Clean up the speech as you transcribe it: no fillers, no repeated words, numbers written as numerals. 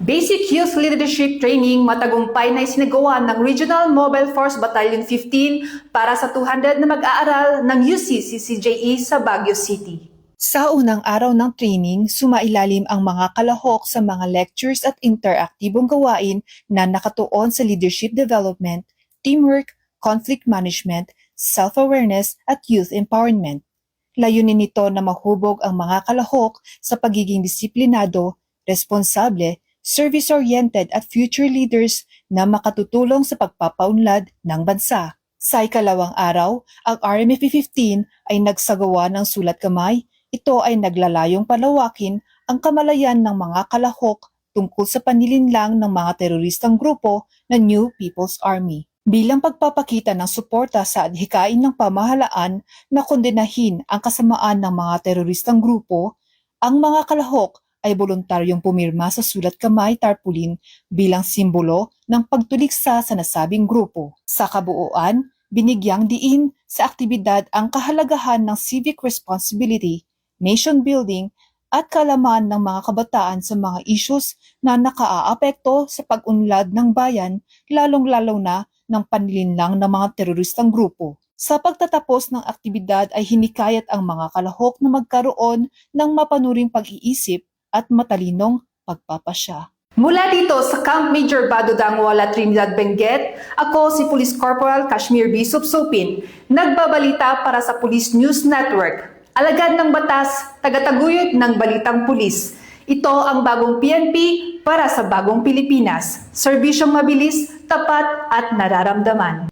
Basic Youth Leadership Training matagumpay na isinagawa ng Regional Mobile Force Battalion 15 para sa 200 na mag-aaral ng UC-CCJE sa Baguio City. Sa unang araw ng training, sumailalim ang mga kalahok sa mga lectures at interaktibong gawain na nakatuon sa leadership development, teamwork, conflict management, self-awareness at youth empowerment. Layunin nito na mahubog ang mga kalahok sa pagiging disiplinado, responsable, service-oriented at future leaders na makatutulong sa pagpapaunlad ng bansa. Sa ikalawang araw, ang RMFP-15 ay nagsagawa ng sulat kamay. Ito ay naglalayong palawakin ang kamalayan ng mga kalahok tungkol sa panlilinlang ng mga teroristang grupo na New People's Army. Bilang pagpapakita ng suporta sa adhikain ng pamahalaan na kondenahin ang kasamaan ng mga teroristang grupo, ang mga kalahok ay voluntaryong pumirma sa sulat kamay tarpaulin bilang simbolo ng pagtuliksa sa nasabing grupo. Sa kabuuan, binigyang diin sa aktibidad ang kahalagahan ng civic responsibility, nation building at kaalaman ng mga kabataan sa mga issues na nakaaapekto sa pag-unlad ng bayan, lalong-lalo na ng panlilinlang ng mga teroristang grupo. Sa pagtatapos ng aktibidad ay hinikayat ang mga kalahok na magkaroon ng mapanuring pag-iisip at matalinong pagpapasya. Mula dito sa Camp Major Badudang Wala Trinidad Benguet, ako si Police Corporal Kashmir B. Supsupin, nagbabalita para sa Police News Network. Alagad ng batas, tagataguyod ng balitang pulis. Ito ang bagong PNP para sa bagong Pilipinas. Serbisyong mabilis, tapat at nararamdaman.